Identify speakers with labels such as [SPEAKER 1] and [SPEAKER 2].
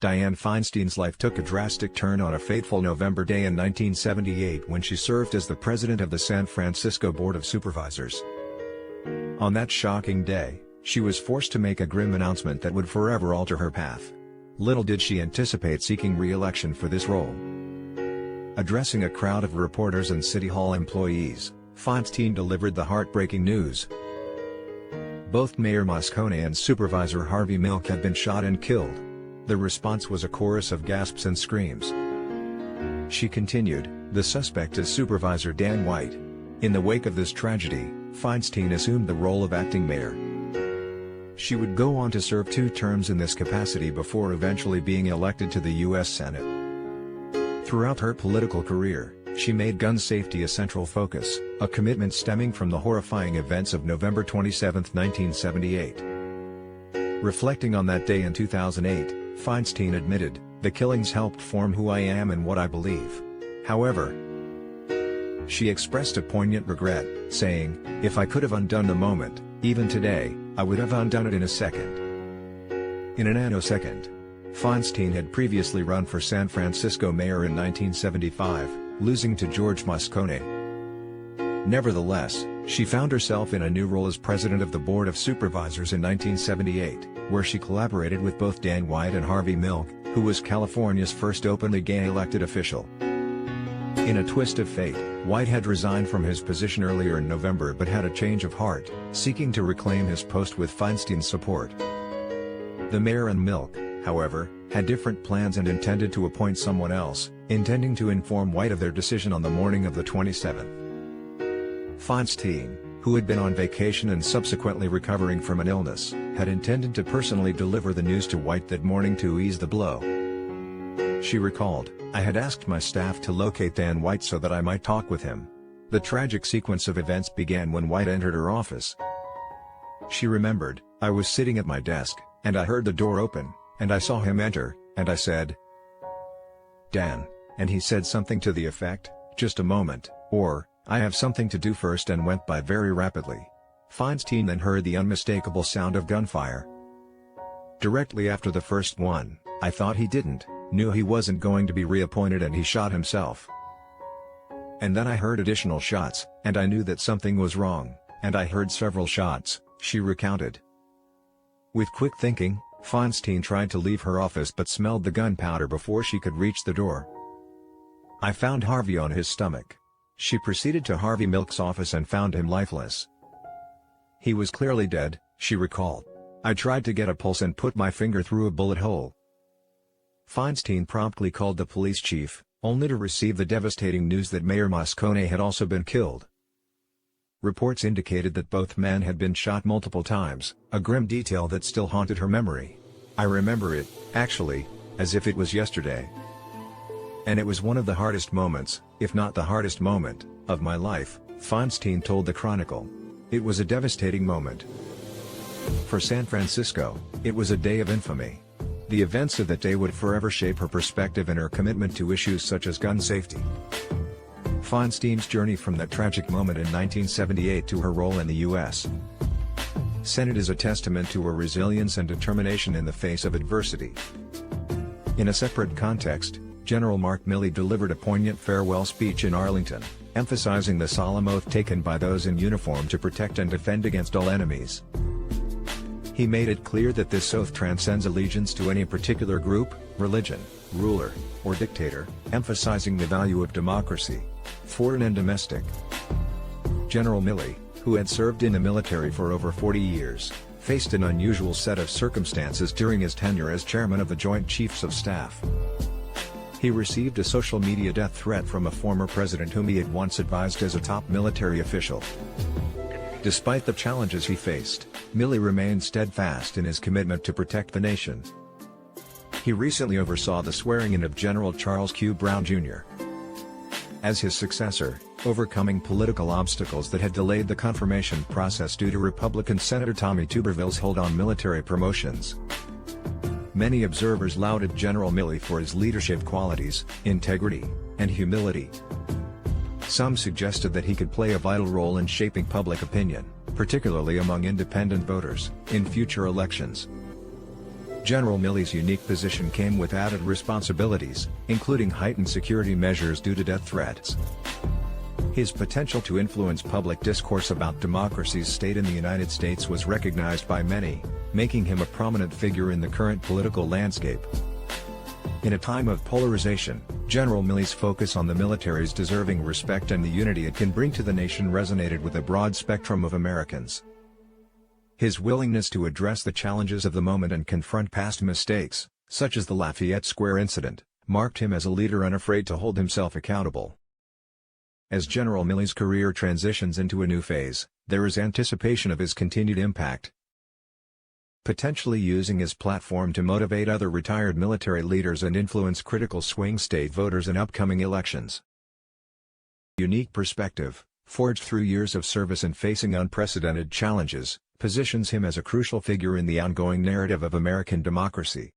[SPEAKER 1] Dianne Feinstein's life took a drastic turn on a fateful November day in 1978 when she served as the president of the San Francisco Board of Supervisors. On that shocking day, she was forced to make a grim announcement that would forever alter her path. Little did she anticipate seeking re-election for this role. Addressing a crowd of reporters and City Hall employees, Feinstein delivered the heartbreaking news. Both Mayor Moscone and Supervisor Harvey Milk had been shot and killed. The response was a chorus of gasps and screams. She continued, "The suspect is Supervisor Dan White." In the wake of this tragedy, Feinstein assumed the role of acting mayor. She would go on to serve 2 terms in this capacity before eventually being elected to the U.S. Senate. Throughout her political career, she made gun safety a central focus, a commitment stemming from the horrifying events of November 27, 1978. Reflecting on that day in 2008, Feinstein admitted, "The killings helped form who I am and what I believe." However, she expressed a poignant regret, saying, "If I could have undone the moment, even today, I would have undone it in a second." In a nanosecond. Feinstein had previously run for San Francisco mayor in 1975, losing to George Moscone. Nevertheless, she found herself in a new role as president of the Board of Supervisors in 1978, where she collaborated with both Dan White and Harvey Milk, who was California's first openly gay elected official. In a twist of fate, White had resigned from his position earlier in November but had a change of heart, seeking to reclaim his post with Feinstein's support. The mayor and Milk, however, had different plans and intended to appoint someone else, intending to inform White of their decision on the morning of the 27th. Feinstein, who had been on vacation and subsequently recovering from an illness, had intended to personally deliver the news to White that morning to ease the blow. She recalled, "I had asked my staff to locate Dan White so that I might talk with him." The tragic sequence of events began when White entered her office. She remembered, "I was sitting at my desk, and I heard the door open, and I saw him enter, and I said, 'Dan,' and he said something to the effect, 'Just a moment,' or, 'I have something to do first,' and went by very rapidly." Feinstein then heard the unmistakable sound of gunfire. Directly after the first one, "I thought he knew he wasn't going to be reappointed and he shot himself. And then I heard additional shots, and I knew that something was wrong, and I heard several shots," she recounted. With quick thinking, Feinstein tried to leave her office but smelled the gunpowder before she could reach the door. "I found Harvey on his stomach." She proceeded to Harvey Milk's office and found him lifeless. "He was clearly dead," she recalled. "I tried to get a pulse and put my finger through a bullet hole." Feinstein promptly called the police chief, only to receive the devastating news that Mayor Moscone had also been killed. Reports indicated that both men had been shot multiple times, a grim detail that still haunted her memory. "I remember it, actually, as if it was yesterday. And it was one of the hardest moments, if not the hardest moment, of my life," Feinstein told the Chronicle. "It was a devastating moment. For San Francisco, it was a day of infamy." The events of that day would forever shape her perspective and her commitment to issues such as gun safety. Feinstein's journey from that tragic moment in 1978 to her role in the U.S. Senate is a testament to her resilience and determination in the face of adversity. In a separate context, General Mark Milley delivered a poignant farewell speech in Arlington, emphasizing the solemn oath taken by those in uniform to protect and defend against all enemies. He made it clear that this oath transcends allegiance to any particular group, religion, ruler, or dictator, emphasizing the value of democracy, foreign and domestic. General Milley, who had served in the military for over 40 years, faced an unusual set of circumstances during his tenure as chairman of the Joint Chiefs of Staff. He received a social media death threat from a former president whom he had once advised as a top military official. Despite the challenges he faced, Milley remained steadfast in his commitment to protect the nation. He recently oversaw the swearing-in of General Charles Q. Brown, Jr. as his successor, overcoming political obstacles that had delayed the confirmation process due to Republican Senator Tommy Tuberville's hold on military promotions. Many observers lauded General Milley for his leadership qualities, integrity, and humility. Some suggested that he could play a vital role in shaping public opinion, particularly among independent voters, in future elections. General Milley's unique position came with added responsibilities, including heightened security measures due to death threats. His potential to influence public discourse about democracy's state in the United States was recognized by many, making him a prominent figure in the current political landscape. In a time of polarization, General Milley's focus on the military's deserving respect and the unity it can bring to the nation resonated with a broad spectrum of Americans. His willingness to address the challenges of the moment and confront past mistakes, such as the Lafayette Square incident, marked him as a leader unafraid to hold himself accountable. As General Milley's career transitions into a new phase, there is anticipation of his continued impact, potentially using his platform to motivate other retired military leaders and influence critical swing state voters in upcoming elections. Unique perspective, forged through years of service and facing unprecedented challenges, positions him as a crucial figure in the ongoing narrative of American democracy.